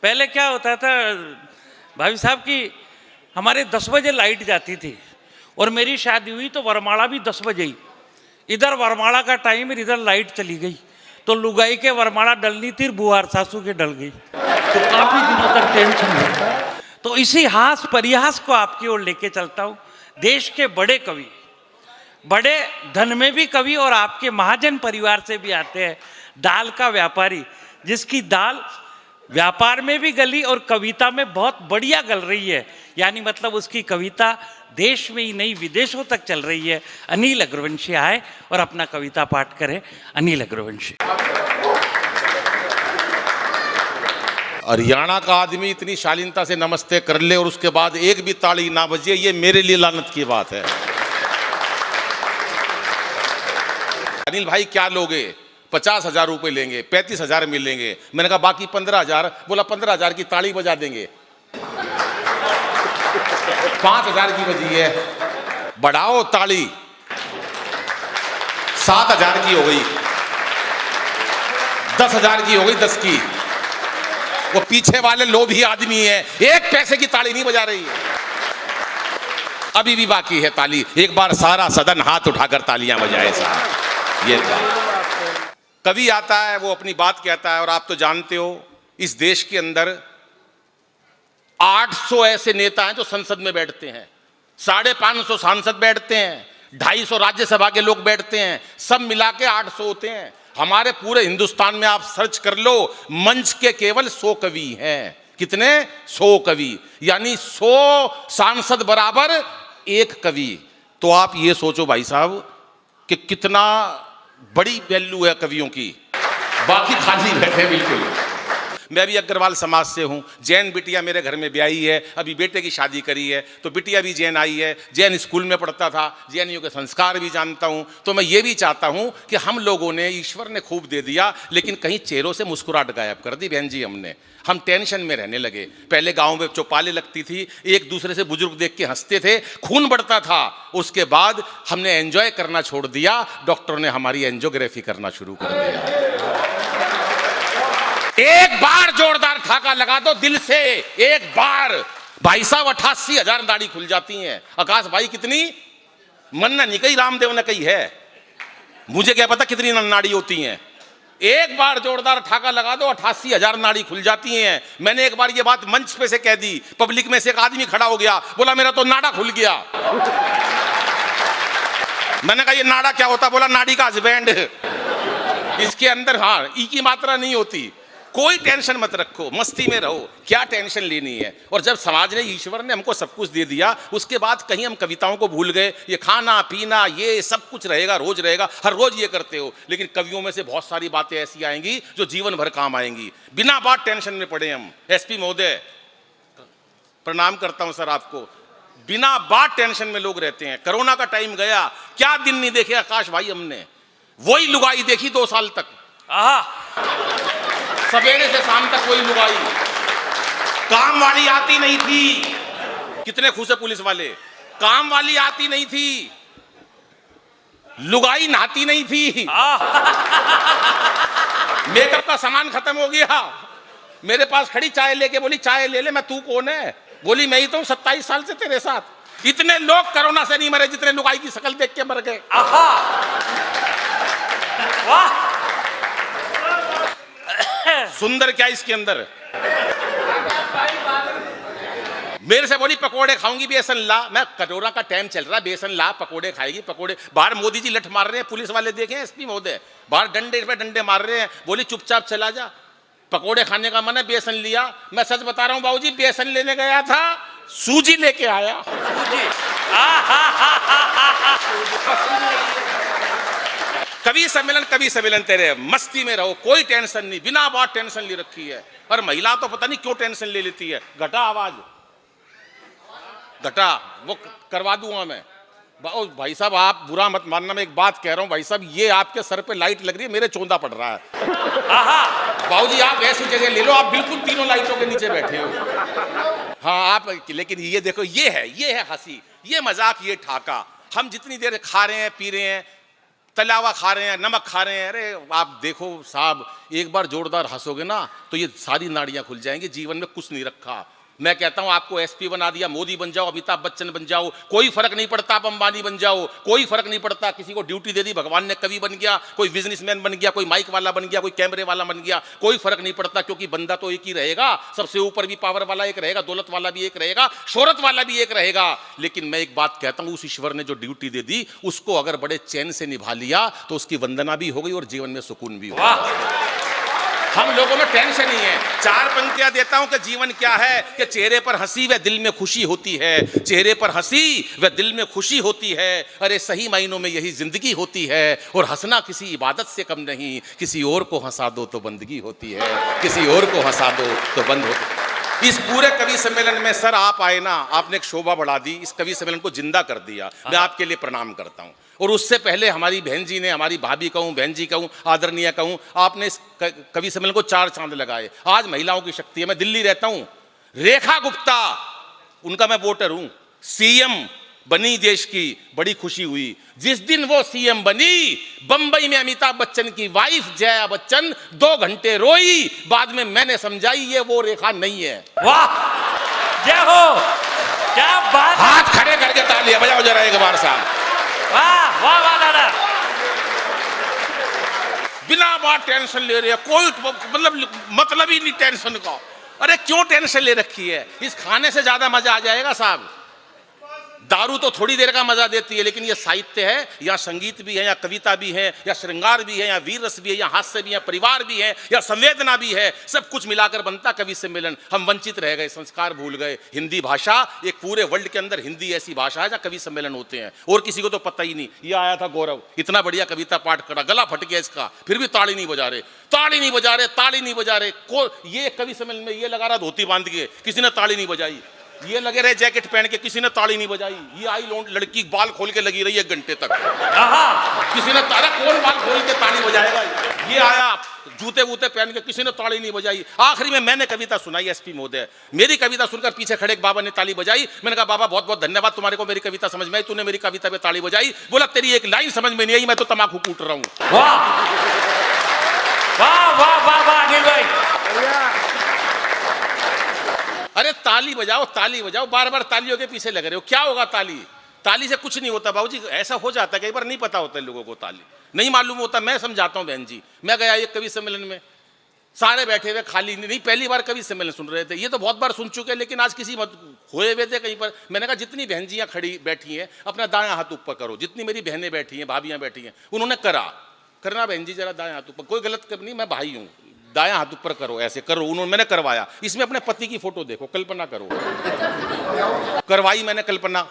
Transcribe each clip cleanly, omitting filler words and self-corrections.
पहले क्या होता था भाई साहब कि हमारे 10 बजे लाइट जाती थी और मेरी शादी हुई तो वरमाला भी 10 बजे ही। इधर वरमाला का टाइम इधर लाइट चली गई तो लुगाई के वरमाला डलनी थी, बुआर सासू के डल गई, तो काफी दिनों तक टेंशन हुई। तो इसी हास परिहास को आपकी ओर लेके चलता हूँ। देश के बड़े कवि, बड़े धन में भी कवि और आपके महाजन परिवार से भी आते हैं, दाल का व्यापारी, जिसकी दाल व्यापार में भी गली और कविता में बहुत बढ़िया गल रही है, यानी मतलब उसकी कविता देश में ही नहीं विदेशों तक चल रही है। अनिल अग्रवंशी आए और अपना कविता पाठ करें। अनिल अग्रवंशी। हरियाणा का आदमी इतनी शालीनता से नमस्ते कर ले और उसके बाद एक भी ताली ना बजे, ये मेरे लिए लानत की बात है। अनिल भाई क्या लोगे? 50,000 रुपए लेंगे, 35,000 मिलेंगे। मैंने कहा बाकी 15,000। बोला 15,000 की ताली बजा देंगे। 5,000 की बजी है, बढ़ाओ ताली, 7,000 की हो गई, 10,000 की हो गई, 10 की। वो पीछे वाले लोभी आदमी है, एक पैसे की ताली नहीं बजा रही है। अभी भी बाकी है ताली। एक बार सारा सदन हाथ उठाकर तालियां बजाए साहब। ये कवि आता है, वो अपनी बात कहता है, और आप तो जानते हो इस देश के अंदर 800 ऐसे नेता हैं जो संसद में बैठते हैं, 550 सांसद बैठते हैं, 250 राज्यसभा के लोग बैठते हैं, सब मिला के 800 होते हैं। हमारे पूरे हिंदुस्तान में आप सर्च कर लो, मंच के केवल 100 कवि हैं। कितने? 100 कवि, यानी 100 सांसद बराबर एक कवि। तो आप ये सोचो भाई साहब कि कितना बड़ी वैल्यू है कवियों की। बाकी खाली बैठे बिल्कुल। मैं भी अग्रवाल समाज से हूँ। जैन बिटिया मेरे घर में ब्याही है, अभी बेटे की शादी करी है, तो बिटिया भी जैन आई है। जैन स्कूल में पढ़ता था, जैनियों के संस्कार भी जानता हूँ। तो मैं ये भी चाहता हूँ कि हम लोगों ने, ईश्वर ने खूब दे दिया, लेकिन कहीं चेहरों से मुस्कुराहट गायब कर दी बहन जी हमने। हम टेंशन में रहने लगे। पहले गाँव में चौपालें लगती थी, एक दूसरे से बुजुर्ग देख के हंसते थे, खून बढ़ता था। उसके बाद हमने एंजॉय करना छोड़ दिया, डॉक्टरों ने हमारी एंजियोग्राफी करना शुरू कर दिया। एक बार जोरदार ठाका लगा दो दिल से, एक बार। भाई साहब 88,000 दाढ़ी खुल जाती हैं। आकाश भाई कितनी? मन्ना नहीं कही, रामदेव ने कही है, मुझे क्या पता कितनी नाड़ी होती हैं। एक बार जोरदार ठाका लगा दो, 88,000 नाड़ी खुल जाती हैं। मैंने एक बार ये बात मंच पे से कह दी, पब्लिक में से एक आदमी खड़ा हो गया, बोला मेरा तो नाड़ा खुल गया। मैंने कहा ये नाड़ा क्या होता? बोला नाड़ी का हस्बैंड। इसके अंदर हाँ ई की मात्रा नहीं होती। कोई टेंशन मत रखो, मस्ती में रहो, क्या टेंशन लेनी है। और जब समाज ने, ईश्वर ने हमको सब कुछ दे दिया, उसके बाद कहीं हम कविताओं को भूल गए। ये खाना पीना ये सब कुछ रहेगा, रोज रहेगा, हर रोज ये करते हो। लेकिन कवियों में से बहुत सारी बातें ऐसी आएंगी जो जीवन भर काम आएंगी। बिना बात टेंशन में पड़े हम। एसपी महोदय प्रणाम करता हूं सर आपको। बिना बात टेंशन में लोग रहते हैं। कोरोना का टाइम गया, क्या दिन नहीं देखे आकाश भाई हमने। वही लुगाई देखी 2 साल तक। सवेरे से शाम तक कोई लुगाई, काम वाली आती नहीं थी। कितने खुश है पुलिस वाले, काम वाली आती नहीं थी, लुगाई नहाती नहीं थी। मेकअप का सामान खत्म हो गया। मेरे पास खड़ी चाय लेके, बोली चाय ले ले। मैं तू कौन है? बोली मैं ही तो 27 साल से तेरे साथ। इतने लोग कोरोना से नहीं मरे जितने लुगाई की शक्ल देख के मर गए। वाह, सुंदर क्या इसके अंदर। मेरे से बोली पकोड़े खाऊंगी, बेसन ला। मैं कोरोना का टाइम चल रहा, बेसन ला, पकोड़े खाएगी, पकोड़े। बाहर मोदी जी लठ मार रहे हैं, पुलिस वाले देखे एसपी महोदय, बाहर डंडे पे डंडे मार रहे हैं। बोली चुपचाप चला जा, पकोड़े खाने का मन है, बेसन लिया। मैं सच बता रहा हूं बाबूजी, बेसन लेने गया था, सूजी लेके आया। कवि सम्मेलन तेरे, मस्ती में रहो, कोई टेंशन नहीं, बिना बात टेंशन ले रखी है। और महिला तो पता नहीं क्यों टेंशन ले लेती है। घटा आवाज, घटा, वो करवा दूंगा मैं। भाई साहब आप बुरा मत मानना, मैं एक बात कह रहा हूं भाई साहब, ये आपके सर पे लाइट लग रही है, मेरे चौंधा पड़ रहा है। बाबूजी आप ऐसी जगह ले लो, आप बिल्कुल तीनों लाइटों के नीचे बैठे हो। हाँ आप, लेकिन ये देखो, ये है हंसी, ये मजाक, ये ठाका। हम जितनी देर खा रहे हैं, पी रहे हैं, तला हुआ खा रहे हैं, नमक खा रहे हैं। अरे आप देखो साहब, एक बार जोरदार हंसोगे ना तो ये सारी नाड़ियां खुल जाएंगी। जीवन में कुछ नहीं रखा। मैं कहता हूं आपको एसपी बना दिया, मोदी बन जाओ, अमिताभ बच्चन बन जाओ, कोई फर्क नहीं पड़ता। आप अंबानी बन जाओ, कोई फर्क नहीं पड़ता। किसी को ड्यूटी दे दी, भगवान ने कवि बन गया, कोई बिजनेसमैन बन गया, कोई माइक वाला बन गया, कोई कैमरे वाला बन गया, कोई फर्क नहीं पड़ता, क्योंकि बंदा तो एक ही रहेगा। सबसे ऊपर भी पावर वाला एक रहेगा, दौलत वाला भी एक रहेगा, शोहरत वाला भी एक रहेगा। लेकिन मैं एक बात कहता हूं, उस ईश्वर ने जो ड्यूटी दे दी उसको अगर बड़े चैन से निभा लिया तो उसकी वंदना भी हो गई और जीवन में सुकून भी होगा। हम लोगों में टेंशन ही है। चार पंक्तियां देता हूं कि जीवन क्या है, कि चेहरे पर हंसी व दिल में खुशी होती है, चेहरे पर हंसी व दिल में खुशी होती है। अरे सही मायनों में यही जिंदगी होती है। और हंसना किसी इबादत से कम नहीं, किसी और को हंसा दो तो बंदगी होती है, किसी और को हंसा दो तो बंद होती है। इस पूरे कवि सम्मेलन में सर आप आए ना, आपने एक शोभा बढ़ा दी, इस कवि सम्मेलन को जिंदा कर दिया। मैं आपके लिए प्रणाम करता हूं। और उससे पहले हमारी बहन जी ने, हमारी भाभी कहूं, बहन जी कहूं, आदरणीय कहूं, आपने इस कवि सम्मेलन को 4 चांद लगाए। आज महिलाओं की शक्ति है। मैं दिल्ली रहता हूं, रेखा गुप्ता, उनका मैं वोटर हूं, सीएम बनी देश की, बड़ी खुशी हुई। जिस दिन वो सीएम बनी, बंबई में अमिताभ बच्चन की वाइफ जया बच्चन 2 घंटे रोई। बाद में मैंने समझाई ये वो रेखा नहीं है। वाह, जय हो, क्या बात। हाथ खड़े करके तालियां बजाओ जरा एक बार साहब। वाह वाह वाह दादा। बिना बात टेंशन ले रहे हैं, कोई मतलब ही नहीं टेंशन का। अरे क्यों टेंशन ले रखी है? इस खाने से ज्यादा मजा आ जाएगा साहब। दारू तो थोड़ी देर का मजा देती है, लेकिन ये साहित्य है, या संगीत भी है, या कविता भी है, या श्रृंगार भी है, या वीर रस भी है, या हास्य भी है, परिवार भी है, या संवेदना भी है। सब कुछ मिलाकर बनता कवि सम्मेलन। हम वंचित रह गए, संस्कार भूल गए। हिंदी भाषा, एक पूरे वर्ल्ड के अंदर हिंदी ऐसी भाषा है जहाँ कवि सम्मेलन होते हैं, और किसी को तो पता ही नहीं। ये आया था गौरव, इतना बढ़िया कविता पाठ करा, गला फट गया इसका, फिर भी ताली नहीं बजा रहे, ताली नहीं बजा रहे, ताली नहीं बजा रहे। ये कवि सम्मेलन में ये लगा रहा धोती बांध के, किसी ने ताली नहीं बजाई। ये लगे रहे जैकेट पहन के, किसी ने ताली नहीं बजाई। ये आई लड़की बाल खोल के लगी रही 1 घंटे तक, किसी ने तारा, कौन बाल खोल के ताली बजाएगा? ये आया जूते वूते पहन के, किसी ने ताली नहीं बजाई। आखिरी में मैंने कविता सुनाई एसपी महोदय, मेरी कविता सुनकर पीछे खड़े एक बाबा ने ताली बजाई। मैंने कहा बाबा बहुत बहुत धन्यवाद, तुम्हारे को मेरी कविता समझ में आई, तूने मेरी कविता पे ताली बजाई। बोला तेरी एक लाइन समझ में नहीं आई, मैं तो तमाकू कूट रहा हूं। वाह वाह वाह वाह वाह अनिल भाई। अरे ताली बजाओ, ताली बजाओ, बार बार तालियों के पीछे लग रहे हो, क्या होगा? ताली से कुछ नहीं होता बाबूजी। ऐसा हो जाता है कई बार, नहीं पता होता है लोगों को, ताली नहीं मालूम होता। मैं समझाता हूं बहन जी। मैं गया एक कवि सम्मेलन में, सारे बैठे हुए, खाली नहीं, पहली बार कवि सम्मेलन सुन रहे थे। ये तो बहुत बार सुन चुके हैं, लेकिन आज किसी खोए हुए थे कहीं पर। मैंने कहा जितनी बहन जियाँ खड़ी बैठी हैं, अपना दायां हाथ ऊपर करो। जितनी मेरी बहनें बैठी हैं, भाभियां बैठी हैं, उन्होंने करना बहन जी जरा दायां हाथ ऊपर, कोई गलत कर नहीं, मैं भाई हूं, दायां हाथ ऊपर करो, ऐसे करो। उन्होंने, मैंने करवाया। इसमें अपने पति की फोटो देखो, कल्पना करो, करवाई मैंने कल्पना।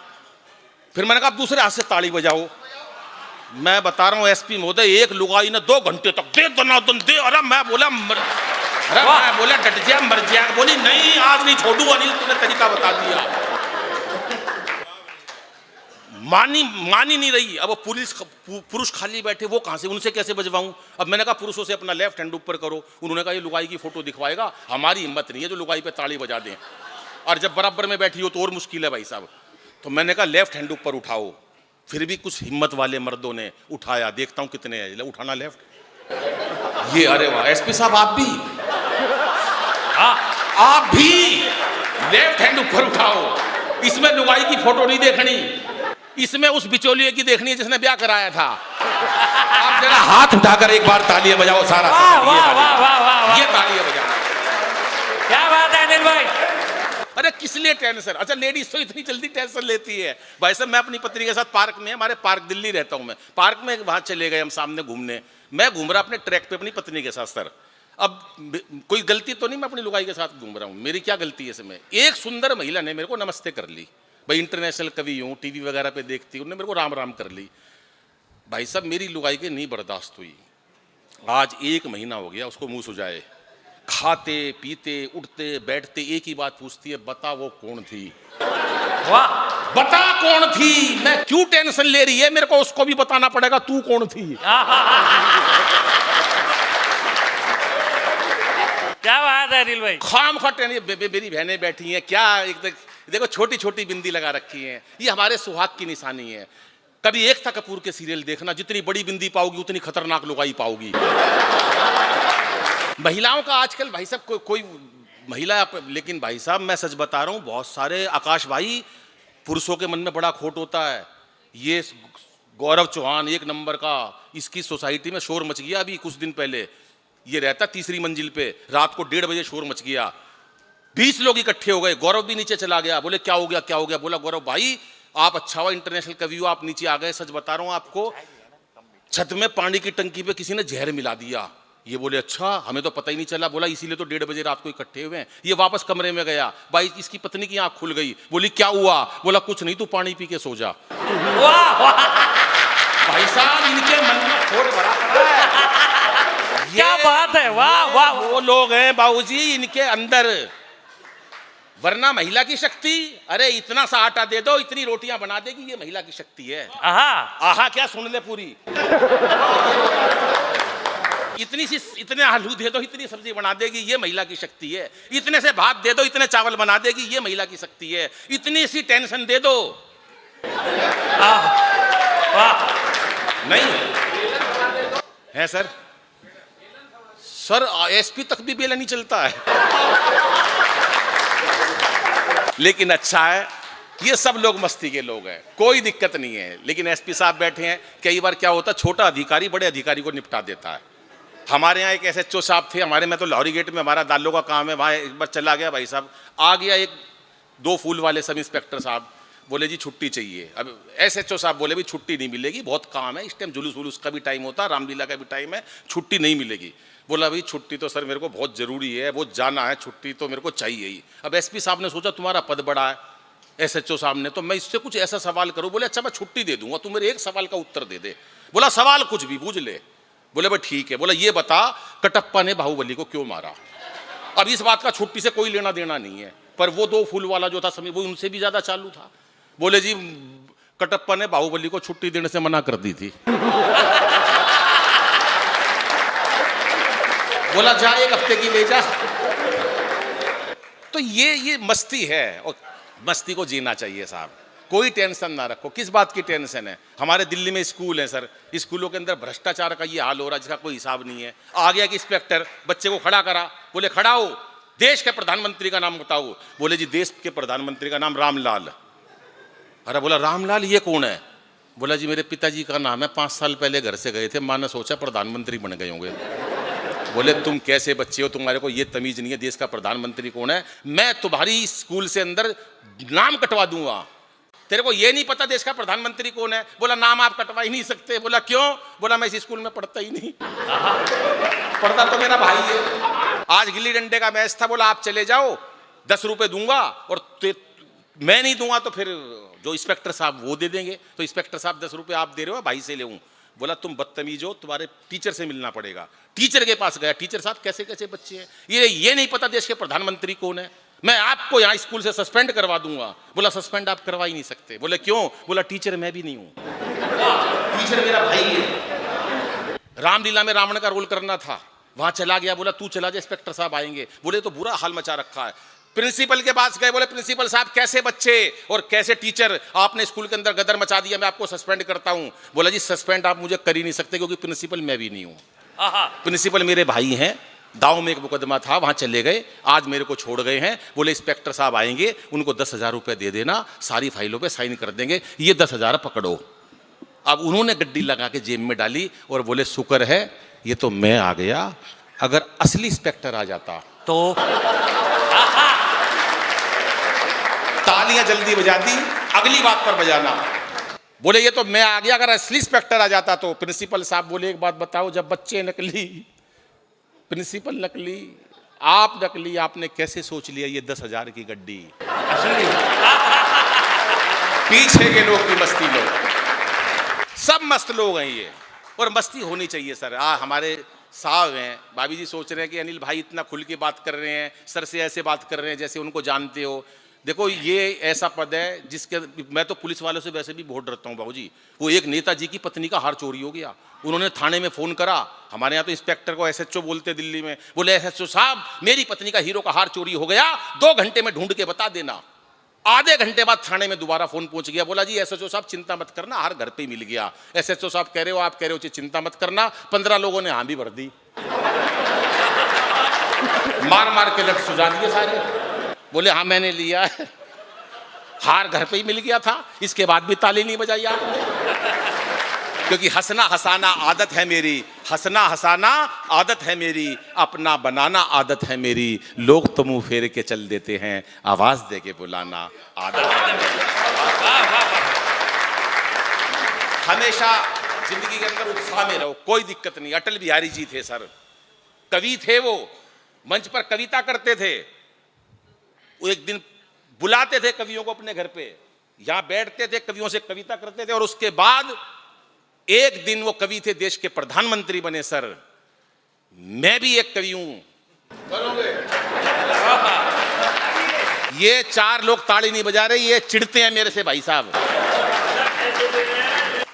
फिर मैंने कहा दूसरे हाथ से ताली बजाओ। मैं बता रहा हूं एसपी महोदय, एक लुगाई ने 2 घंटे तक दे दनादन दे। अरे मैं बोला डट जा, मर जा। बोली नहीं आज नहीं छोड़ूंगा। अनिल तूने तरीका बता दिया। मानी नहीं रही। अब पुरुष खाली बैठे, वो कहां से, उनसे कैसे बजवाऊं? अब मैंने कहा पुरुषों से अपना लेफ्ट हैंड ऊपर करो। उन्होंने कहा ये लुगाई की फोटो दिखवाएगा, हमारी हिम्मत नहीं है जो लुगाई पे ताली बजा दें। और जब बराबर में बैठी हो तो और मुश्किल है भाई साहब। तो मैंने कहा लेफ्ट हैंड ऊपर उठाओ। फिर भी कुछ हिम्मत वाले मर्दों ने उठाया, देखता हूं कितने हैं उठाना लेफ्ट। ये अरे वाह एसपी साहब, आप भी लेफ्ट हैंड ऊपर उठाओ। इसमें लुगाई की फोटो नहीं देखनी, इसमें उस बिचौलिए की देखनी है जिसने ब्याह कराया था। आप जरा हाथ उठाकर एक बार तालियां बजाओ सारा। ये तालियां बजाओ। क्या बात है अनिल भाई। अरे किस लिए टेंशन? अच्छा लेडीज तो इतनी जल्दी टेंशन लेती है भाई साहब। मैं अपनी पत्नी के साथ पार्क में, हमारे पार्क दिल्ली रहता हूं मैं, पार्क में वहां चले गए हम सामने घूमने। मैं घूम रहा अपने ट्रैक पे अपनी पत्नी के साथ। सर अब कोई गलती तो नहीं, मैं अपनी लुगाई के साथ घूम रहा हूं, मेरी क्या गलती है इसमें? एक सुंदर महिला ने मेरे को नमस्ते कर ली। भाई इंटरनेशनल कवि हूँ, टीवी वगैरह पे देखती, उन्होंने मेरे को राम राम कर ली। भाई साहब मेरी लुगाई के नहीं बर्दाश्त हुई। आज 1 महीना हो गया उसको मुंह सुजाए, खाते पीते उठते बैठते एक ही बात पूछती है, बता वो कौन थी? वाह, बता कौन थी? मैं क्यों टेंशन ले रही है? मेरे को उसको भी बताना पड़ेगा तू कौन थी। क्या बात है अनिल भाई। खाम खा मेरी बहनें बैठी हैं, क्या एक देखो छोटी छोटी बिंदी लगा रखी है, ये हमारे सुहाग की निशानी है। कभी एकता कपूर के सीरियल देखना, जितनी बड़ी बिंदी पाओगी उतनी खतरनाक लुगाई पाओगी। महिलाओं का आजकल भाई साहब कोई महिला, लेकिन भाई साहब मैं सच बता रहा हूं, बहुत सारे आकाश भाई पुरुषों के मन में बड़ा खोट होता है। ये गौरव चौहान एक नंबर का, इसकी सोसाइटी में शोर मच गया अभी कुछ दिन पहले। ये रहता तीसरी मंजिल पे, रात को 1:30 बजे शोर मच गया, 20 लोग इकट्ठे हो गए, गौरव भी नीचे चला गया। बोले क्या हो गया क्या हो गया? बोला गौरव भाई आप अच्छा हुआ इंटरनेशनल कवि हो, आप नीचे आ गए, सच बता रहा हूं आपको, छत में पानी की टंकी पे किसी ने जहर मिला दिया। ये बोले अच्छा, हमें तो पता ही नहीं चला। बोला इसीलिए तो 1:30 बजे रात को इकट्ठे हुए हैं। ये वापस कमरे में गया, भाई इसकी पत्नी की आंख खुल गई। बोली क्या हुआ? बोला कुछ नहीं, तू पानी पी के सो जा। भाई साहब इनके मन में खोट भरा पड़ा है। क्या बात है, वाह वाह। वो लोग हैं बाबूजी इनके अंदर, वरना महिला की शक्ति, अरे इतना सा आटा दे दो इतनी रोटियां बना देगी, ये महिला की शक्ति है। आहा आहा क्या सुन ले पूरी। इतने आलू दे दो इतनी सब्जी बना देगी, ये महिला की शक्ति है। इतने से भात दे दो इतने चावल बना देगी, ये महिला की शक्ति है। इतनी सी टेंशन दे दो, नहीं है सर। सर एसपी तक भी बेला नहीं चलता है। लेकिन अच्छा है, ये सब लोग मस्ती के लोग हैं, कोई दिक्कत नहीं है। लेकिन एसपी साहब बैठे हैं, कई बार क्या होता है छोटा अधिकारी बड़े अधिकारी को निपटा देता है। हमारे यहाँ एक एसएचओ साहब थे, हमारे में तो लाहौरी गेट में हमारा दालों का काम है, वहाँ एक बार चला गया भाई साहब, आ गया एक 2 फूल वाले सब इंस्पेक्टर साहब, बोले जी छुट्टी चाहिए। अब एसएचओ साहब बोले भी छुट्टी नहीं मिलेगी, बहुत काम है इस टाइम, जुलूस वुलूस का भी टाइम होता है, रामलीला का भी टाइम है, छुट्टी नहीं मिलेगी। बोला भाई छुट्टी तो सर मेरे को बहुत ज़रूरी है, वो जाना है, छुट्टी तो मेरे को चाहिए ही। अब एसपी साहब ने सोचा तुम्हारा पद बड़ा है, एसएचओ साहब ने, तो मैं इससे कुछ ऐसा सवाल करूँ। बोले अच्छा मैं छुट्टी दे दूंगा, तू मेरे एक सवाल का उत्तर दे दे। बोला सवाल कुछ भी पूछ ले। बोले भाई ठीक है। बोला ये बता कटप्पा ने बाहुबली को क्यों मारा? अब इस बात का छुट्टी से कोई लेना देना नहीं है, पर वो 2 फूल वाला जो था समय वो उनसे भी ज्यादा चालू था। बोले जी कटप्पा ने बाहुबली को छुट्टी देने से मना कर दी थी। बोला जा 1 हफ्ते की ले जा। तो ये मस्ती है, और मस्ती को जीना चाहिए साहब, कोई टेंशन ना रखो। किस बात की टेंशन है? हमारे दिल्ली में स्कूल है सर, स्कूलों के अंदर भ्रष्टाचार का ये हाल हो रहा है जिसका कोई हिसाब नहीं है। आ गया कि इंस्पेक्टर बच्चे को खड़ा करा, बोले खड़ा हो, देश के प्रधानमंत्री का नाम बताओ। बोले जी देश के प्रधानमंत्री का नाम रामलाल। अरे बोला रामलाल ये कौन है? बोला जी मेरे पिताजी का नाम है, 5 साल पहले घर से गए थे, माँ ने सोचा प्रधानमंत्री बन गए होंगे। बोले तुम कैसे बच्चे हो, तुम्हारे को ये तमीज नहीं है देश का प्रधानमंत्री कौन है? मैं तुम्हारी स्कूल से अंदर नाम कटवा दूंगा, तेरे को ये नहीं पता देश का प्रधानमंत्री कौन है? बोला नाम आप कटवा ही नहीं सकते। बोला क्यों? बोला मैं इस स्कूल में पढ़ता ही नहीं। पढ़ता तो मेरा भाई है। आज गिल्ली डंडे का मैच था, बोला आप चले जाओ 10 रुपए दूंगा, और मैं नहीं दूंगा तो फिर जो इंस्पेक्टर साहब वो दे देंगे। तो इंस्पेक्टर साहब 10 रुपए आप दे रहे हो, भाई से ले। बोला तुम बदतमीज हो, तुम्हारे टीचर से मिलना पड़ेगा। टीचर के पास गया, टीचर साहब कैसे कैसे बच्चे हैं, ये नहीं पता देश के प्रधानमंत्री कौन है, मैं आपको यहाँ स्कूल से सस्पेंड करवा दूंगा। बोला सस्पेंड आप करवा ही नहीं सकते। बोले क्यों? बोला टीचर मैं भी नहीं हूं, टीचर मेरा भाई है। रामलीला में रावण का रोल करना था, वहां चला गया, बोला तू चला जा इंस्पेक्टर साहब आएंगे। बोले तो बुरा हाल मचा रखा है। प्रिंसिपल के पास गए, बोले प्रिंसिपल साहब कैसे बच्चे और कैसे टीचर, आपने स्कूल के अंदर गदर मचा दिया, मैं आपको सस्पेंड करता हूं। बोला जी सस्पेंड आप मुझे कर ही नहीं सकते क्योंकि प्रिंसिपल मैं भी नहीं हूं, प्रिंसिपल मेरे भाई हैं। दाव में एक मुकदमा था, वहां चले गए, आज मेरे को छोड़ गए हैं। बोले इंस्पेक्टर साहब आएंगे, उनको 10,000 रुपए दे देना, सारी फाइलों पे साइन कर देंगे, ये 10,000 पकड़ो। अब उन्होंने गड्डी लगा के जेब में डाली और बोले शुक्र है ये तो मैं आ गया, अगर असली इंस्पेक्टर आ जाता तो तालियां जल्दी बजा दी, अगली बात पर बजाना। बोले ये तो मैं आ गया, अगर असली इंस्पेक्टर आ जाता तो। प्रिंसिपल साहब बोले एक बात बताओ, जब बच्चे नकली, प्रिंसिपल नकली, आप नकली, आपने कैसे सोच लिया ये 10,000 की गड्डी असली? पीछे के लोग की मस्ती, लोग सब मस्त लोग हैं ये, और मस्ती होनी चाहिए सर। हमारे साहब हैं, भाभी जी सोच रहे हैं कि अनिल भाई इतना खुल के बात कर रहे हैं, सर से ऐसे बात कर रहे हैं जैसे उनको जानते हो। देखो ये ऐसा पद है जिसके, मैं तो पुलिस वालों से वैसे भी बहुत डरता हूँ बाबूजी। वो एक नेताजी की पत्नी का हार चोरी हो गया, उन्होंने थाने में फोन करा, हमारे यहाँ तो इंस्पेक्टर को एसएचओ बोलते दिल्ली में। बोले एसएचओ साहब मेरी पत्नी का हीरो का हार चोरी हो गया, 2 घंटे में ढूंढ के बता देना। आधे घंटे बाद थाने में दोबारा फोन पहुंच गया, बोला जी एसएचओ साहब चिंता मत करना, हर घर पे ही मिल गया। एसएचओ साहब कह रहे हो, आप कह रहे हो चिंता मत करना। 15 लोगों ने हाँ भी भर दी, मार मार के लट सुझा दिए सारे। बोले हाँ मैंने लिया है, हार घर पे ही मिल गया था। इसके बाद भी ताली नहीं बजाई आपने, क्योंकि हंसना हंसाना आदत है मेरी, हंसना हंसाना आदत है मेरी, अपना बनाना आदत है मेरी। लोग तो मुंह फेर के चल देते हैं, आवाज दे के बुलाना आदत है मेरी। हमेशा जिंदगी के अंदर उत्साह में रहो, कोई दिक्कत नहीं। अटल बिहारी जी थे सर, कवि थे, वो मंच पर कविता करते थे। वो एक दिन बुलाते थे कवियों को अपने घर पे, यहां बैठते थे, कवियों से कविता करते थे। और उसके बाद एक दिन वो कवि थे, देश के प्रधानमंत्री बने। सर मैं भी एक कवि हूं, ये 4 लोग ताली नहीं बजा रहे, ये चिढ़ते हैं मेरे से भाई साहब।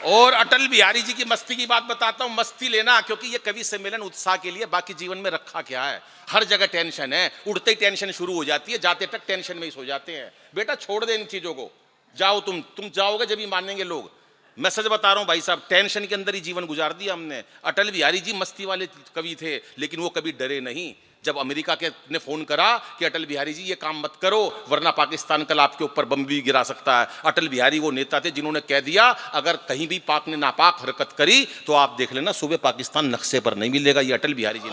और अटल बिहारी जी की मस्ती की बात बताता हूं, मस्ती लेना, क्योंकि ये कवि सम्मेलन उत्साह के लिए, बाकी जीवन में रखा क्या है। हर जगह टेंशन है, उठते ही टेंशन शुरू हो जाती है, जाते तक टेंशन में ही सो जाते हैं। बेटा छोड़ दे इन चीजों को, जाओ तुम जाओगे जब ही मानेंगे लोग। मैं सच बता रहा हूं भाई साहब, टेंशन के अंदर ही जीवन गुजार दिया हमने। अटल बिहारी जी मस्ती वाले कवि थे, लेकिन वो कभी डरे नहीं। जब अमेरिका के ने फोन करा कि अटल बिहारी जी ये काम मत करो वरना पाकिस्तान कल आपके ऊपर बम भी गिरा सकता है, अटल बिहारी वो नेता थे जिन्होंने कह दिया अगर कहीं भी पाक ने नापाक हरकत करी तो आप देख लेना सुबह पाकिस्तान नक्शे पर नहीं मिलेगा। ये अटल बिहारी जी,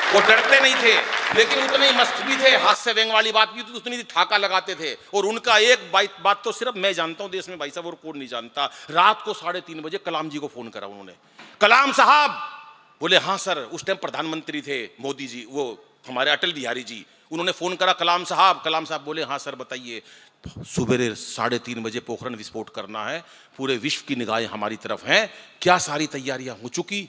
वो डरते नहीं थे, लेकिन उतने ही मस्त भी थे। हास्य व्यंग वाली बात भी उतनी ही ठाका लगाते थे। और उनका एक बात तो सिर्फ मैं जानता हूं देश में भाई साहब, और कौन नहीं जानता। रात को 3:30 बजे कलाम जी को फोन करा उन्होंने, कलाम साहब। बोले हाँ सर। उस टाइम प्रधानमंत्री थे मोदी जी, वो हमारे अटल बिहारी जी। उन्होंने फोन करा कलाम साहब। कलाम साहब बोले हाँ सर बताइए। सुबह 3:30 बजे पोखरण विस्फोट करना है, पूरे विश्व की निगाहें हमारी तरफ हैं, क्या सारी तैयारियां हो चुकी?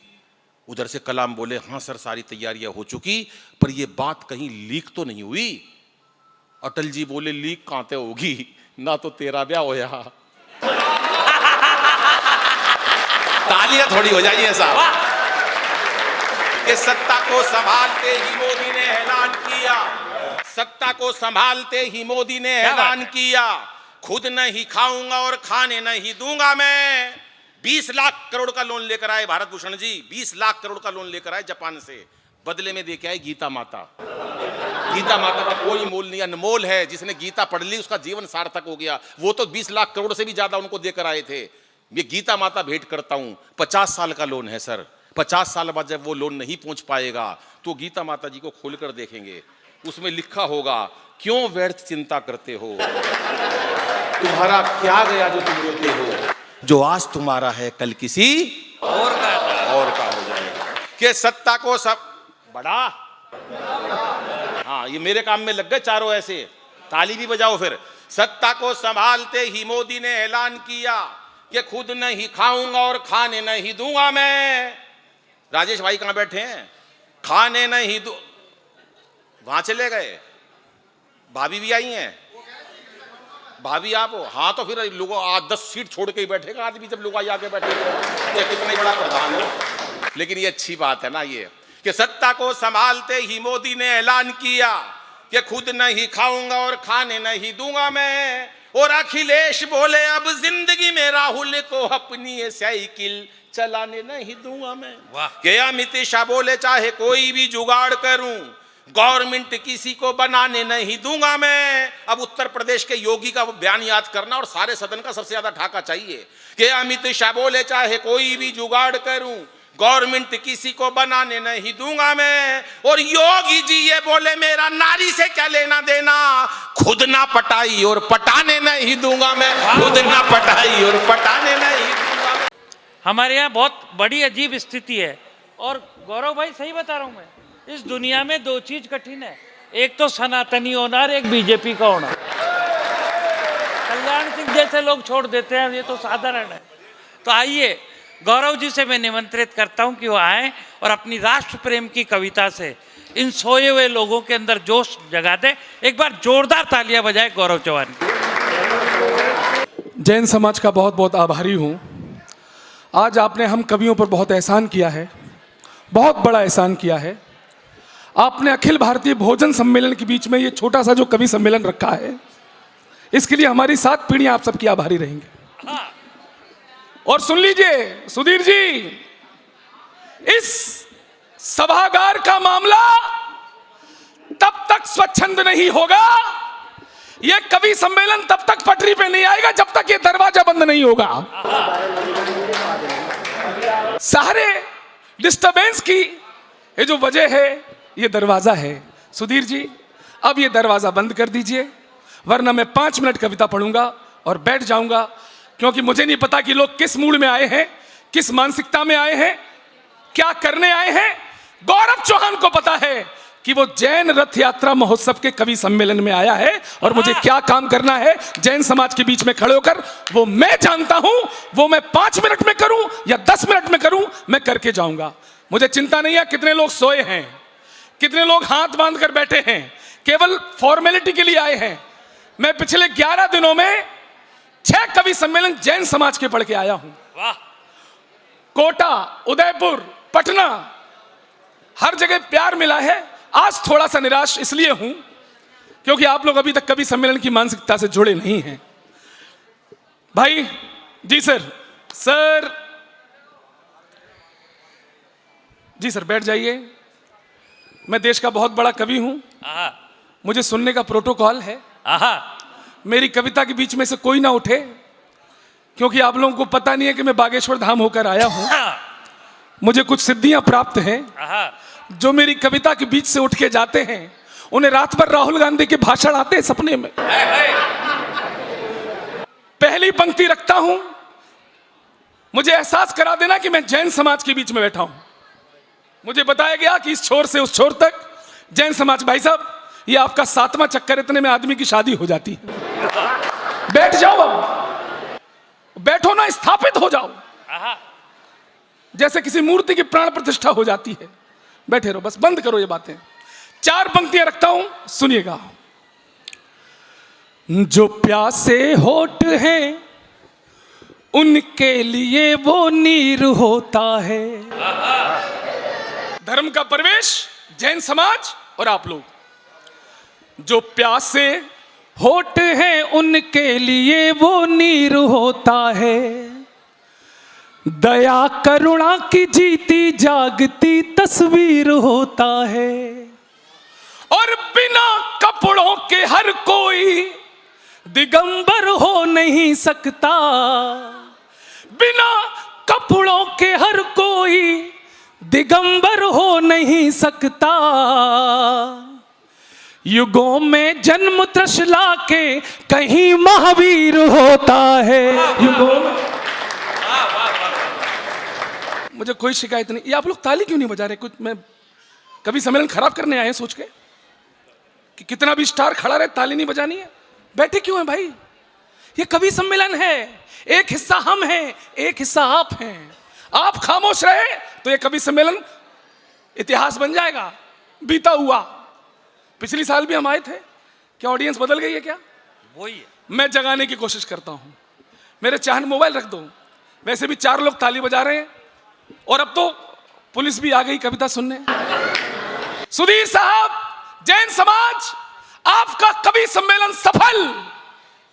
उधर से कलाम बोले हाँ सर सारी तैयारियां हो चुकी, पर ये बात कहीं लीक तो नहीं हुई? अटल जी बोले लीक कहां ते होगी, ना तो तेरा ब्याह होया। तालियां थोड़ी हो जाइए साहब। कि सत्ता को संभालते ही मोदी ने ऐलान किया, सत्ता को संभालते ही मोदी ने ऐलान किया, खुद नहीं खाऊंगा और खाने नहीं दूंगा मैं। 20 लाख करोड़ का लोन लेकर आए भारत भूषण जी, 20 लाख करोड़ का लोन लेकर आए जापान से। बदले में देके आए गीता माता। गीता माता का कोई मोल नहीं, अनमोल है। जिसने गीता पढ़ ली उसका जीवन सार्थक हो गया। वो तो 20 लाख करोड़ से भी ज्यादा उनको देकर आए थे। ये गीता माता भेंट करता हूं। 50 साल का लोन है सर। 50 साल बाद जब वो लोन नहीं पहुंच पाएगा तो गीता माता जी को खोलकर देखेंगे, उसमें लिखा होगा क्यों व्यर्थ चिंता करते हो, तुम्हारा क्या गया जो तुम रोते हो, जो आज तुम्हारा है कल किसी और का हो जाएगा। कि सत्ता को सब बड़ा, हाँ ये मेरे काम में लग गए चारों ऐसे, ताली भी बजाओ फिर। सत्ता को संभालते ही मोदी ने ऐलान किया कि खुद नहीं खाऊंगा और खाने नहीं दूंगा मैं। राजेश भाई कहां बैठे हैं? खाने नहीं दू, वहां चले गए। भाभी भी आई हैं, भाभी आप हो? हाँ तो फिर लोगों 8-10 सीट छोड़ के ही बैठेगा आदमी जब लोग आगे बैठेगा। ये कितना बड़ा प्रधान है। लेकिन ये अच्छी बात है ना ये, कि सत्ता को संभालते ही मोदी ने ऐलान किया कि खुद नहीं खाऊंगा और खाने नहीं दूंगा मैं। और अखिलेश बोले अब जिंदगी में राहुल को अपनी ये साइकिल चलाने नहीं दूंगा मैं। कि अमित शाह बोले चाहे कोई भी जुगाड़ करूं, गवर्नमेंट किसी को बनाने नहीं दूंगा मैं। अब उत्तर प्रदेश के योगी का वो बयान याद करना और सारे सदन का सबसे ज्यादा ठाका चाहिए। कि अमित शाह बोले चाहे कोई भी जुगाड़ करूं, गवर्नमेंट किसी को बनाने नहीं दूंगा मैं। और योगी जी ये बोले मेरा नारी से क्या लेना देना, खुद ना पटाई और पटाने नहीं दूंगा मैं, खुद ना पटाई और पटाने नहीं दूंगा मैं। हमारे यहाँ बहुत बड़ी अजीब स्थिति है। और गौरव भाई सही बता रहा हूँ मैं, इस दुनिया में 2 चीज कठिन है, एक तो सनातनी होना और एक बीजेपी का होना। कल्याण सिंह जैसे लोग छोड़ देते हैं, ये तो साधारण है। तो आइए गौरव जी से मैं निमंत्रित करता हूं कि वो आए और अपनी राष्ट्र प्रेम की कविता से इन सोए हुए लोगों के अंदर जोश जगा दे। एक बार जोरदार तालियां बजाए गौरव चौहान। जैन समाज का बहुत बहुत आभारी हूं। आज आपने हम कवियों पर बहुत एहसान किया है, बहुत बड़ा एहसान किया है। आपने अखिल भारतीय भोजन सम्मेलन के बीच में ये छोटा सा जो कवि सम्मेलन रखा है, इसके लिए हमारी 7 पीढ़ियां आप सबकी आभारी रहेंगे। और सुन लीजिए सुधीर जी, इस सभागार का मामला तब तक स्वच्छंद नहीं होगा, यह कवि सम्मेलन तब तक पटरी पे नहीं आएगा जब तक ये दरवाजा बंद नहीं होगा। सारे डिस्टरबेंस की ये जो वजह है ये दरवाजा है। सुधीर जी, अब ये दरवाजा बंद कर दीजिए, वरना मैं 5 मिनट कविता पढ़ूंगा और बैठ जाऊंगा, क्योंकि मुझे नहीं पता कि लोग किस मूड में आए हैं, किस मानसिकता में आए हैं, क्या करने आए हैं। गौरव चौहान को पता है कि वो जैन रथ यात्रा महोत्सव के कवि सम्मेलन में आया है और मुझे क्या काम करना है जैन समाज के बीच में खड़े होकर, वो मैं जानता हूं। वो मैं 5 मिनट में करूं या 10 मिनट में करूं, मैं करके जाऊंगा। मुझे चिंता नहीं है कितने लोग सोए हैं, कितने लोग हाथ बांध कर बैठे हैं, केवल फॉर्मेलिटी के लिए आए हैं। मैं पिछले 11 दिनों में 6 कवि सम्मेलन जैन समाज के पढ़ के आया हूं। कोटा, उदयपुर, पटना, हर जगह प्यार मिला है। आज थोड़ा सा निराश इसलिए हूं क्योंकि आप लोग अभी तक कवि सम्मेलन की मानसिकता से जुड़े नहीं हैं। भाई जी, सर जी, सर बैठ जाइए। मैं देश का बहुत बड़ा कवि हूं, मुझे सुनने का प्रोटोकॉल है। मेरी कविता के बीच में से कोई ना उठे, क्योंकि आप लोगों को पता नहीं है कि मैं बागेश्वर धाम होकर आया हूं। मुझे कुछ सिद्धियां प्राप्त हैं। जो मेरी कविता के बीच से उठ के जाते हैं, उन्हें रात भर राहुल गांधी के भाषण आते हैं सपने में। पहली पंक्ति रखता हूं, मुझे एहसास करा देना कि मैं जैन समाज के बीच में बैठा हूं। मुझे बताया गया कि इस छोर से उस छोर तक जैन समाज। भाई साहब, ये आपका 7वां चक्कर, इतने में आदमी की शादी हो जाती है। बैठ जाओ, अब बैठो ना, स्थापित हो जाओ, जैसे किसी मूर्ति की प्राण प्रतिष्ठा हो जाती है। बैठे रहो, बस बंद करो ये बातें। 4 पंक्तियां रखता हूं, सुनिएगा। जो प्यासे होठ हैं उनके लिए वो नीर होता है। धर्म का प्रवेश जैन समाज और आप लोग। जो प्यासे होठ हैं उनके लिए वो नीर होता है। दया करुणा की जीती जागती तस्वीर होता है। और बिना कपड़ों के हर कोई दिगंबर हो नहीं सकता। बिना कपड़ों के हर कोई दिगंबर हो नहीं सकता। युगों में जन्म त्रसला के कहीं महावीर होता है। युगों में मुझे कोई शिकायत नहीं। ये आप लोग ताली क्यों नहीं बजा रहे? कुछ मैं कवि सम्मेलन खराब करने आए हैं सोच के कि कितना भी स्टार खड़ा रहे, ताली नहीं बजानी है? बैठे क्यों हैं भाई? ये कवि सम्मेलन है, एक हिस्सा हम हैं, एक हिस्सा आप हैं। आप खामोश रहे तो ये कवि सम्मेलन इतिहास बन जाएगा, बीता हुआ। पिछली साल भी हम आए थे, क्या ऑडियंस बदल गई है क्या? वही है। मैं जगाने की कोशिश करता हूं। मेरे चाहन मोबाइल रख दो। वैसे भी 4 लोग ताली बजा रहे हैं और अब तो पुलिस भी आ गई कविता सुनने। सुधीर साहब, जैन समाज, आपका कवि सम्मेलन सफल,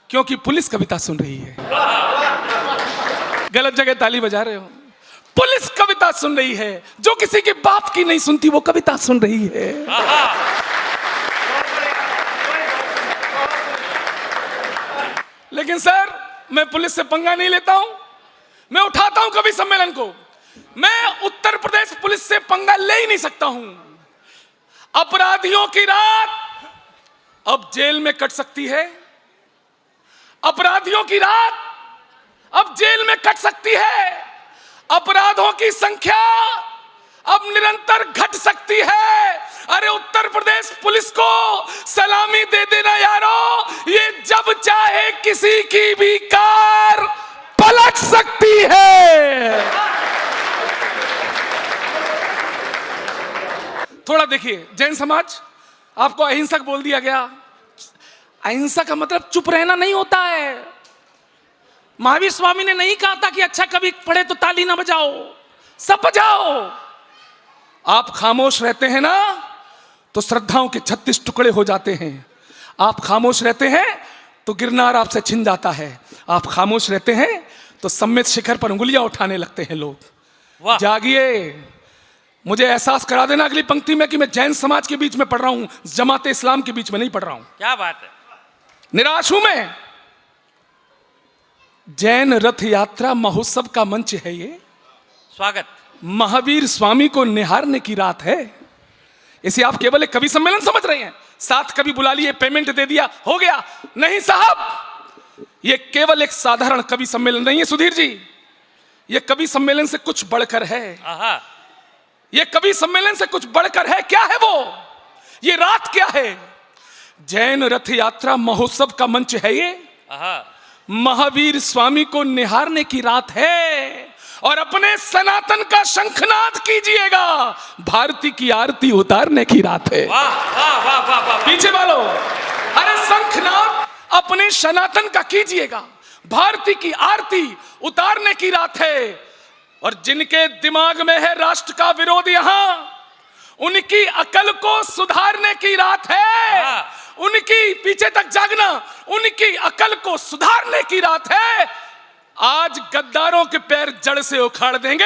क्योंकि पुलिस कविता सुन रही है। गलत जगह ताली बजा रहे हो। पुलिस कविता सुन रही है, जो किसी के बाप की नहीं सुनती वो कविता सुन रही है। लेकिन सर, मैं पुलिस से पंगा नहीं लेता हूं, मैं उठाता हूं कवि सम्मेलन को। मैं उत्तर प्रदेश पुलिस से पंगा ले ही नहीं सकता हूं। अपराधियों की रात अब जेल में कट सकती है। अपराधियों की रात अब जेल में कट सकती है। अपराधों की संख्या अब निरंतर घट सकती है। अरे उत्तर प्रदेश पुलिस को सलामी दे देना यारो, ये जब चाहे किसी की भी कार पलट सकती है। थोड़ा देखिए, जैन समाज, आपको अहिंसक बोल दिया गया। अहिंसा का मतलब चुप रहना नहीं होता है। महावीर स्वामी ने नहीं कहा था कि अच्छा कवि पढ़े तो ताली ना बजाओ, सब बजाओ। आप खामोश रहते हैं ना, तो श्रद्धाओं के 36 टुकड़े हो जाते हैं। आप खामोश रहते हैं तो गिरनार आपसे छिन जाता है। आप खामोश रहते हैं तो सम्मित शिखर पर उंगलियां उठाने लगते हैं लोग। वाह। जागिए, मुझे एहसास करा देना अगली पंक्ति में कि मैं जैन समाज के बीच में पढ़ रहा हूं, जमात इस्लाम के बीच में नहीं पढ़ रहा हूं। क्या बात है। निराश हूं मैं। जैन रथ यात्रा महोत्सव का मंच है ये। स्वागत। महावीर स्वामी को निहारने की रात है। इसे आप केवल एक कवि सम्मेलन समझ रहे हैं, साथ कवि बुला लिए, पेमेंट दे दिया, हो गया। नहीं साहब, ये केवल एक साधारण कवि सम्मेलन नहीं है सुधीर जी। ये कवि सम्मेलन से कुछ बढ़कर है। आहा। ये कवि सम्मेलन से कुछ बढ़कर है। क्या है वो? ये रात क्या है? जैन रथ यात्रा महोत्सव का मंच है ये। आहा। महावीर स्वामी को निहारने की रात है और अपने सनातन का शंखनाद कीजिएगा। भारती की आरती उतारने की रात है। वाह वाह वाह वाह वाह। पीछे वालों, अरे शंखनाद अपने सनातन का कीजिएगा। भारती की आरती उतारने की रात है। और जिनके दिमाग में है राष्ट्र का विरोध, यहां उनकी अकल को सुधारने की रात है। उनकी पीछे तक जागना, उनकी अकल को सुधारने की रात है। आज गद्दारों के पैर जड़ से उखाड़ देंगे।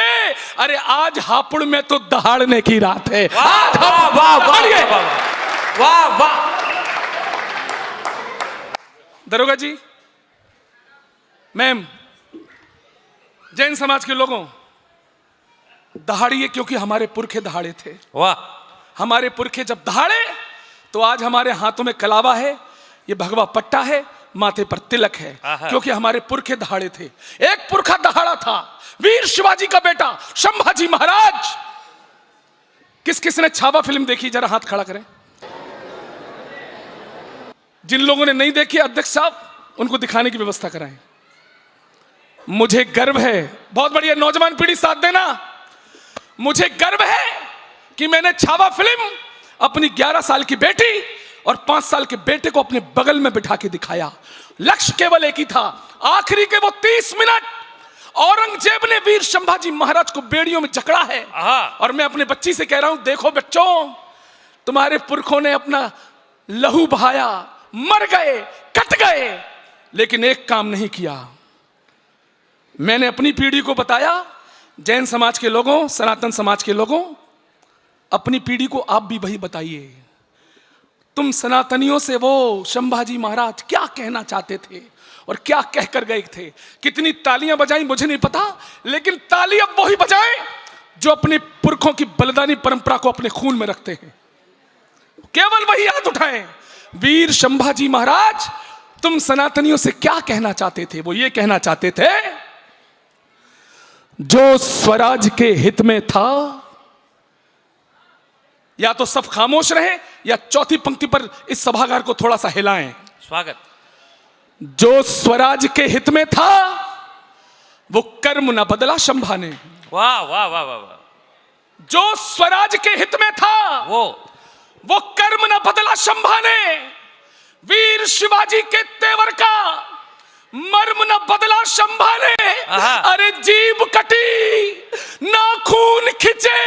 अरे आज हापुड़ में तो दहाड़ने की रात है। वाह वाह वाह वाह वाह वाह। दरोगा जी, मैम, जैन समाज के लोगों, दहाड़िए, क्योंकि हमारे पुरखे दहाड़े थे। वाह। हमारे पुरखे जब दहाड़े तो आज हमारे हाथों में कलावा है, ये भगवा पट्टा है, माथे पर तिलक है, क्योंकि हमारे पुरखे दहाड़े थे। एक पुरखा दहाड़ा था, वीर शिवाजी का बेटा संभाजी महाराज। किस किस ने छावा फिल्म देखी? जरा हाथ खड़ा करें। जिन लोगों ने नहीं देखी, अध्यक्ष साहब उनको दिखाने की व्यवस्था कराएं। मुझे गर्व है, बहुत बढ़िया, नौजवान पीढ़ी साथ देना। मुझे गर्व है कि मैंने छावा फिल्म अपनी 11 साल की बेटी और 5 साल के बेटे को अपने बगल में बिठा के दिखाया। लक्ष्य केवल एक ही था, आखिरी के वो 30 मिनट औरंगजेब ने वीर संभाजी महाराज को बेड़ियों में जकड़ा है। और मैं अपने बच्ची से कह रहा हूं, देखो बच्चों, तुम्हारे पुरखों ने अपना लहू बहाया, मर गए, कट गए, लेकिन एक काम नहीं किया। मैंने अपनी पीढ़ी को बताया, जैन समाज के लोगों, सनातन समाज के लोगों, अपनी पीढ़ी को आप भी वही बताइए। तुम सनातनियों से वो संभाजी महाराज क्या कहना चाहते थे और क्या कहकर गए थे? कितनी तालियां बजाई मुझे नहीं पता, लेकिन ताली अब वही बजाएं जो अपने पुरखों की बलिदानी परंपरा को अपने खून में रखते हैं। केवल वही हाथ उठाएं। वीर संभाजी महाराज, तुम सनातनियों से क्या कहना चाहते थे? वो ये कहना चाहते थे, जो स्वराज के हित में था, या तो सब खामोश रहे या चौथी पंक्ति पर इस सभागार को थोड़ा सा हिलाएं। स्वागत। जो स्वराज के हित में था वो कर्म न बदला शंभा ने। वाह वाह वाह वाह वाह। जो स्वराज के हित में था वो कर्म न बदला शंभा ने। वीर शिवाजी के तेवर का मर्म न बदला शंभा ने। अरे जीभ कटी, नाखून खिंचे,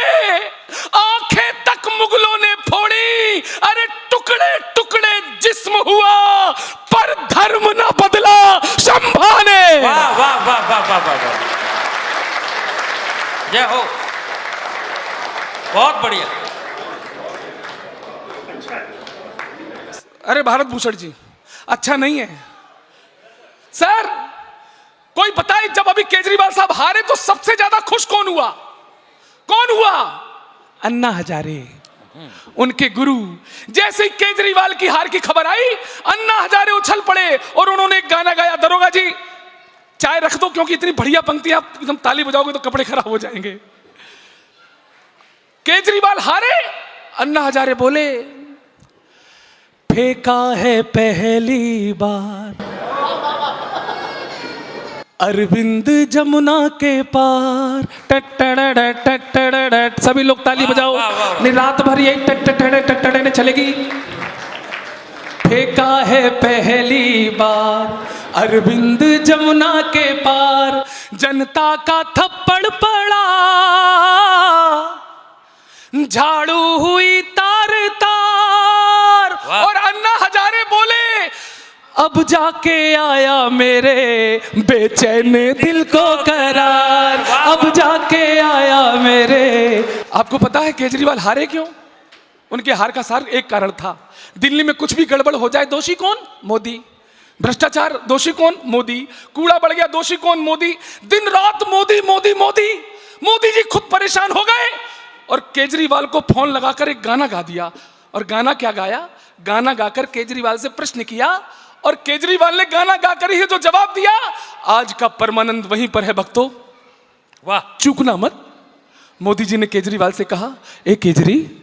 आंखें तक मुगलों ने फोड़ी। अरे टुकड़े टुकड़े जिस्म हुआ, पर धर्म न बदला शंभा ने। वाह वाह वाह वाह वाह वाह। जय हो, बहुत बढ़िया। अरे भारत भूषण जी, अच्छा नहीं है सर। कोई बताए, जब अभी केजरीवाल साहब हारे तो सबसे ज्यादा खुश कौन हुआ? कौन हुआ? अन्ना हजारे, उनके गुरु। जैसे ही केजरीवाल की हार की खबर आई, अन्ना हजारे उछल पड़े और उन्होंने एक गाना गाया। दरोगा जी, चाय रख दो, क्योंकि इतनी बढ़िया पंक्ति, आप एकदम ताली बजाओगे तो कपड़े खराब हो जाएंगे। केजरीवाल हारे, अन्ना हजारे बोले, फेंका है पहली बार अरविंद जमुना के पार। टट सभी लोग ताली बजाओ। रात भर यही टट ने चलेगी। फेंका है पहली बार अरविंद जमुना के पार, जनता का थप्पड़ पड़ा, झाड़ू हुई तार तार। अब जाके आया मेरे बेचैन दिल को करार, अब जाके आया मेरे। आपको पता है केजरीवाल हारे क्यों? उनके हार का सार एक कारण था, दिल्ली में कुछ भी गड़बड़ हो जाए दोषी कौन? मोदी। भ्रष्टाचार दोषी कौन? मोदी। कूड़ा बढ़ गया दोषी कौन? मोदी। दिन रात मोदी मोदी मोदी। मोदी जी खुद परेशान हो गए और केजरीवाल को फोन लगाकर एक गाना गा दिया। और गाना क्या गाया? गाना गाकर केजरीवाल से प्रश्न किया और केजरीवाल ने गाना गाकर ही जो जवाब दिया, आज का परमानंद वहीं पर है भक्तों, वाह, चूकना मत। मोदी जी ने केजरीवाल से कहा, ए केजरी,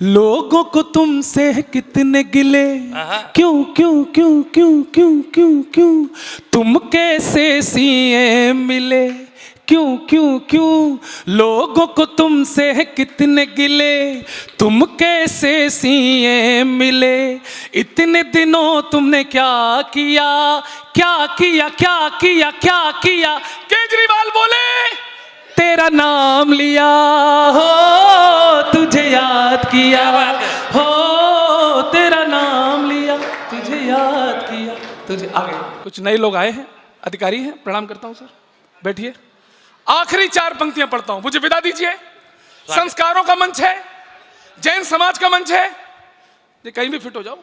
लोगों को तुमसे है कितने गिले, क्यों क्यों क्यों क्यों क्यों क्यों क्यों तुम कैसे सीएम मिले, क्यों क्यों क्यों लोगों को तुमसे है कितने गिले, तुम कैसे सीएम मिले, इतने दिनों तुमने क्या किया, क्या किया क्या किया क्या किया। केजरीवाल बोले, तेरा नाम लिया हो, तुझे याद किया हो, तेरा नाम लिया, तुझे याद किया, तुझे। आगे कुछ नए लोग आए हैं, अधिकारी हैं, प्रणाम करता हूं सर, बैठिए। आखिरी 4 पंक्तियां पढ़ता हूं, मुझे विदा दीजिए। संस्कारों का मंच है, जैन समाज का मंच है, ये कहीं भी फिट हो जाओ।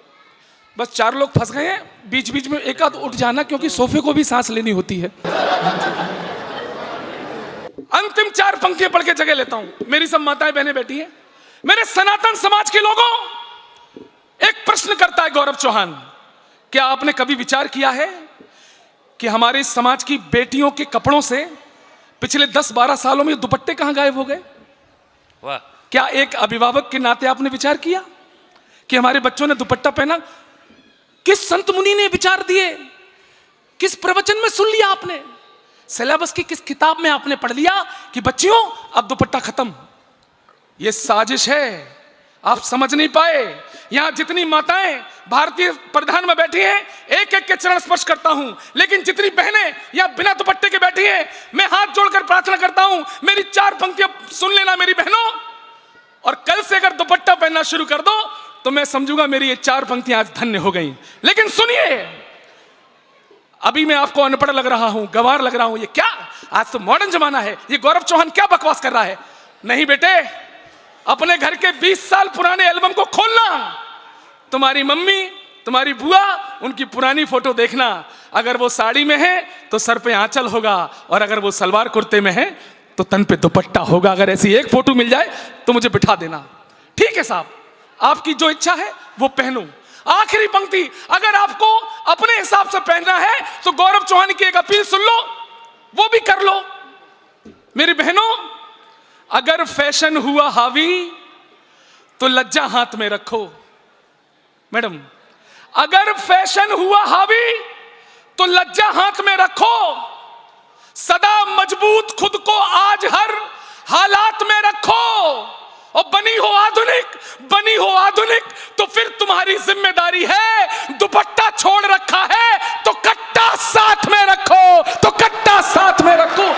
बस 4 लोग फंस गए हैं, बीच बीच में एक आध उठ जाना, क्योंकि सोफे को भी सांस लेनी होती है। अंतिम 4 पंक्तियां पढ़ के जगह लेता हूं। मेरी सब माताएं बहनें बैठी हैं। मेरे सनातन समाज के लोगों, एक प्रश्न करता है गौरव चौहान, क्या आपने कभी विचार किया है कि हमारे समाज की बेटियों के कपड़ों से पिछले 10-12 सालों में दुपट्टे कहां गायब हो गए? वाह। क्या एक अभिभावक के नाते आपने विचार किया कि हमारे बच्चों ने दुपट्टा पहना? किस संत मुनि ने विचार दिए? किस प्रवचन में सुन लिया आपने? सिलेबस की किस किताब में आपने पढ़ लिया कि बच्चियों अब दुपट्टा खत्म? यह साजिश है, आप समझ नहीं पाए। यहां जितनी माताएं भारतीय प्रधान में बैठी हैं, एक एक के चरण स्पर्श करता हूं, लेकिन जितनी बहनें यहां बिना दुपट्टे के बैठी हैं, मैं हाथ जोड़कर प्रार्थना करता हूं, मेरी 4 पंक्तियां सुन लेना मेरी बहनों, और कल से अगर दुपट्टा पहनना शुरू कर दो तो मैं समझूंगा मेरी ये 4 पंक्तियां आज धन्य हो गई। लेकिन सुनिए, अभी मैं आपको अनपढ़ लग रहा हूं, गंवार लग रहा हूं, ये क्या, आज तो मॉडर्न जमाना है, ये गौरव चौहान क्या बकवास कर रहा है। नहीं बेटे, अपने घर के 20 साल पुराने एल्बम को खोलना, तुम्हारी मम्मी, तुम्हारी बुआ, उनकी पुरानी फोटो देखना। अगर वो साड़ी में है तो सर पे आंचल होगा, और अगर वो सलवार कुर्ते में है तो तन पे दुपट्टा होगा। अगर ऐसी एक फोटो मिल जाए तो मुझे बिठा देना। ठीक है साहब, आपकी जो इच्छा है वो पहनो। आखिरी पंक्ति, अगर आपको अपने हिसाब से पहनना है तो गौरव चौहान की एक अपील सुन लो, वो भी कर लो। मेरी बहनों, अगर फैशन हुआ हावी तो लज्जा हाथ में रखो। मैडम, अगर फैशन हुआ हावी तो लज्जा हाथ में रखो। सदा मजबूत खुद को आज हर हालात में रखो। और बनी हो आधुनिक तो फिर तुम्हारी जिम्मेदारी है। दुपट्टा छोड़ रखा है तो कट्टा साथ में रखो, तो कट्टा साथ में रखो।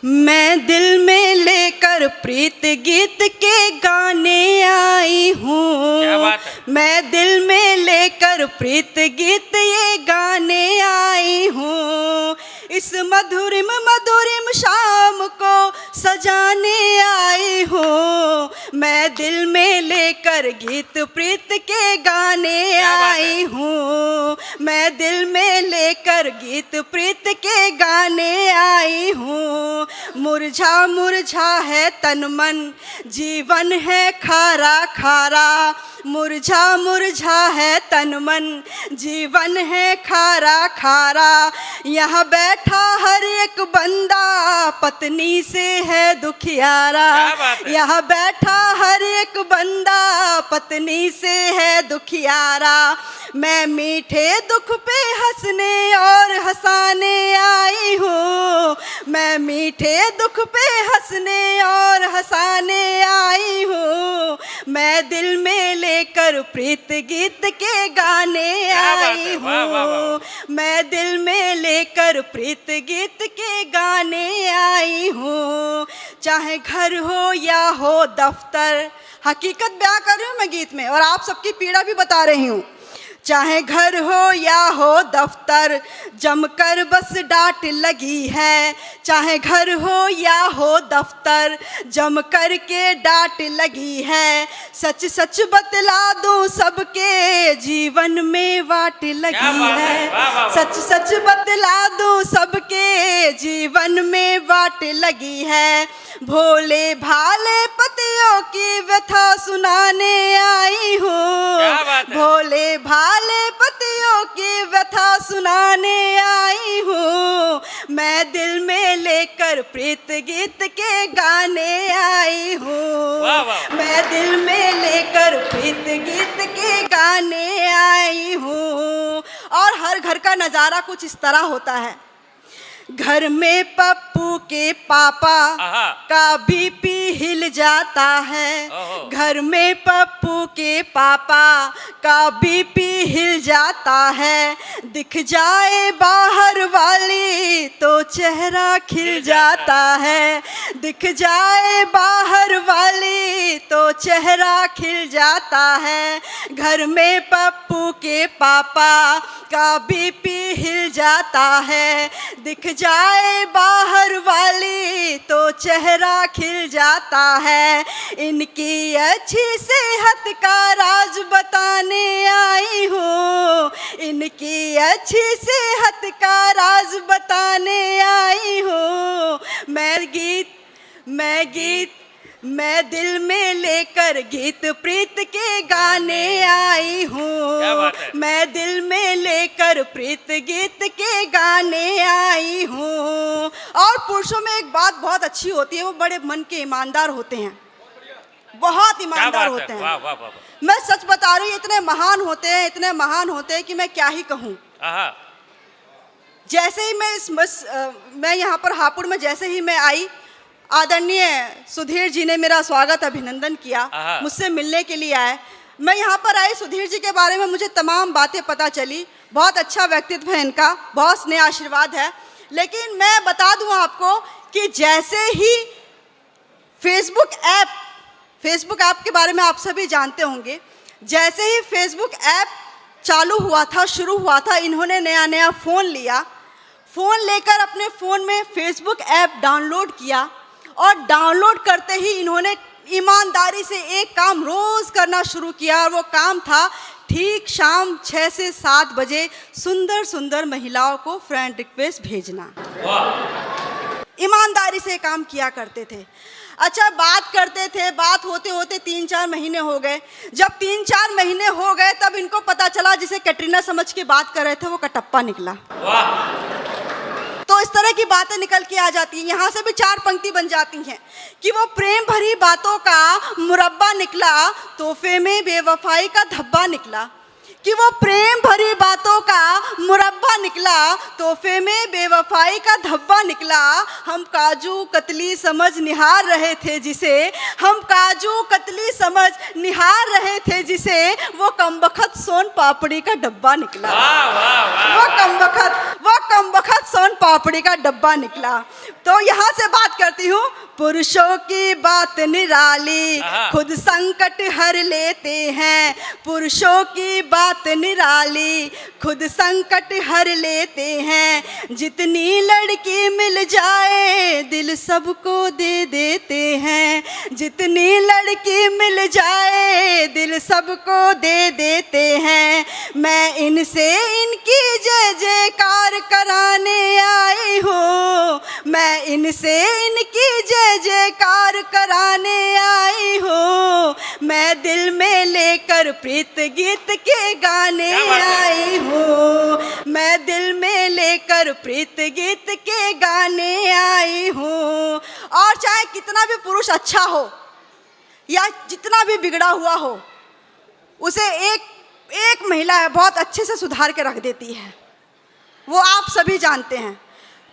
मैं दिल में लेकर प्रीत गीत के गाने आई हूँ। क्या बात है? मैं दिल में लेकर प्रीत गीत ये गाने आई हूँ। इस मधुरिम मधुरिम शाम को सजाने आई हूँ। मैं दिल में लेकर गीत प्रीत के गाने आई हूँ। मैं दिल में लेकर गीत प्रीत के गाने आई हूँ। मुरझा मुरझा है तन मन, जीवन है खारा खारा। मुरझा मुरझा है तन मन, जीवन है खारा खारा। यहाँ बैठा हर एक बंदा पत्नी से है दुखियारा। यहाँ बैठा हर एक बंदा पत्नी से है दुखियारा। मैं मीठे दुख पे हंसने और हंसाने आई हूँ। मैं मीठे दुख पे हंसने और हंसाने आई हूँ। मैं दिल में लेकर प्रीत गीत के गाने क्या बात आई है, वाह, वाह, वाह। हूँ। मैं दिल में लेकर प्रीत गीत के गाने आई हूँ। चाहे घर हो या हो दफ्तर, हकीकत बयां कर रही हूँ मैं गीत में और आप सबकी पीड़ा भी बता रही हूँ। चाहे घर हो या हो दफ्तर, जमकर बस डांट लगी है। चाहे घर हो या हो दफ्तर, जमकर के डांट लगी है। सच सच बतला दूं सबके जीवन में वाट क्या लगी बात है, है। वाह, वाह, वाह। सच सच बतला दूं सबके जीवन में वाट लगी है। भोले भाले पतियों की व्यथा सुनाने आई हूँ। क्या बात है। भोले भाले पतियों की व्यथा सुनाने आई हूँ। मैं दिल में लेकर प्रीत गीत के गाने आई हूँ। वाह, वाह। मैं दिल में लेकर प्रीत गीत के गाने आई हूँ। और हर घर का नज़ारा कुछ इस तरह होता है। घर में पप्पू के पापा आहा। का बीपी हिल जाता है। ओहो। घर में पप्पू के पापा का बीपी हिल जाता है। दिख जाए बाहर वाली तो चेहरा खिल जाता है। दिख जाए बाहर वाली तो चेहरा खिल जाता है। घर में पप्पू के पापा का बीपी हिल जाता है। दिख जाए बाहर वाली तो चेहरा खिल जाता है। इनकी अच्छी सेहत का राज बताने आई हूँ। इनकी अच्छी सेहत का राज बताने आई हूँ। मैं दिल में लेकर गीत प्रीत के गाने आई क्या हूँ। बात है। मैं दिल में लेकर प्रीत गीत के गाने आई हूँ। और पुरुषों में एक बात बहुत अच्छी होती है, वो बड़े मन के ईमानदार होते हैं, बहुत क्या ईमानदार बात होते है, वाह हैं। वाह वाह वाह। मैं सच बता रही हूँ, इतने महान होते हैं, इतने महान होते हैं कि मैं क्या ही कहूँ। आहा। जैसे ही मैं यहाँ पर हापुड़ में जैसे ही मैं आई, आदरणीय सुधीर जी ने मेरा स्वागत अभिनंदन किया, आहा। मुझसे मिलने के लिए आए। मैं यहाँ पर आई, सुधीर जी के बारे में मुझे तमाम बातें पता चली। बहुत अच्छा व्यक्तित्व है इनका, बहुत स्नेह आशीर्वाद है। लेकिन मैं बता दूँ आपको कि जैसे ही फेसबुक ऐप के बारे में आप सभी जानते होंगे, जैसे ही फेसबुक ऐप चालू हुआ था, शुरू हुआ था, इन्होंने नया फ़ोन लिया। फ़ोन लेकर अपने फ़ोन में फेसबुक ऐप डाउनलोड किया और डाउनलोड करते ही इन्होंने ईमानदारी से एक काम रोज़ करना शुरू किया। और वो काम था ठीक शाम 6 से 7 बजे सुंदर सुंदर महिलाओं को फ्रेंड रिक्वेस्ट भेजना। ईमानदारी से काम किया करते थे। अच्छा, बात करते थे, बात होते होते 3-4 महीने हो गए। जब 3-4 महीने हो गए तब इनको पता चला जिसे कैटरीना समझ के बात कर रहे थे वो कटप्पा निकला। तो इस तरह की बातें निकल के आ जाती हैं। यहाँ से भी 4 पंक्ति बन जाती हैं कि वो प्रेम भरी बातों का मुरब्बा निकला, तोहफे में बेवफाई का धब्बा निकला। कि वो प्रेम भरी बातों का मुरब्बा निकला, तोहफे में बेवफाई का धब्बा निकला। हम काजू कतली समझ निहार रहे थे जिसे, हम काजू कतली समझ निहार रहे थे जिसे, वो कमबख्त सोन पापड़ी का डब्बा निकला। वो कमबख्त सोन पापड़ी का डब्बा निकला। तो यहाँ से बात करती हूँ, पुरुषों की बात निराली, खुद संकट हर लेते हैं। पुरुषों की बात निराली, खुद संकट हर लेते हैं। जितनी लड़की मिल जाए दिल सबको दे देते हैं। जितनी लड़की मिल जाए दिल सबको दे देते हैं। मैं इनसे इनकी जय जयकार कराने आई हूँ। मैं इनसे इनकी जय जयकार कराने आई हूँ। मैं दिल में लेकर प्रीत गीत के गाने आई हूँ। मैं दिल में लेकर प्रीत गीत के गाने आई हूँ। और चाहे कितना भी पुरुष अच्छा हो या जितना भी बिगड़ा हुआ हो, उसे एक महिला है बहुत अच्छे से सुधार के रख देती है, वो आप सभी जानते हैं।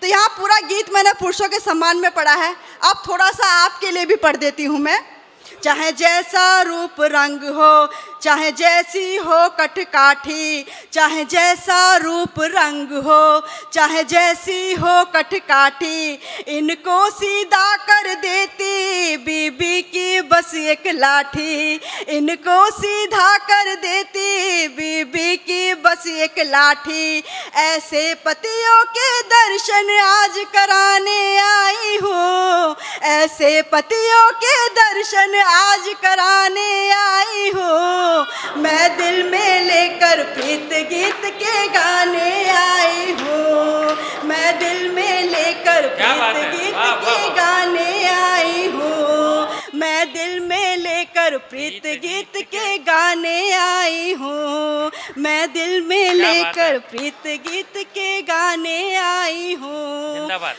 तो यहाँ पूरा गीत मैंने पुरुषों के सम्मान में पढ़ा है। अब थोड़ा सा आपके लिए भी पढ़ देती हूँ मैं। चाहे जैसा रूप रंग हो, चाहे जैसी हो कठकाठी, चाहे जैसा रूप रंग हो, चाहे जैसी हो कठकाठी, इनको सीधा कर देती बीबी की बस एक लाठी, इनको सीधा कर देती बीबी की बस एक लाठी। ऐसे पतियों के दर्शन आज कराने आई हूँ, ऐसे पतियों के दर्शन आज कराने आई हूँ। मैं दिल में लेकर प्रीत गीत के गाने आई हूँ, मैं दिल में लेकर क्या बात प्रीत है? गीत वाह, वाह, के वाह। गाने आई हूँ, मैं दिल में लेकर प्रीत गीत के गाने आई हूँ, मैं दिल में क्या बात है? लेकर प्रीत गीत के गाने आई हूँ। जिंदाबाद।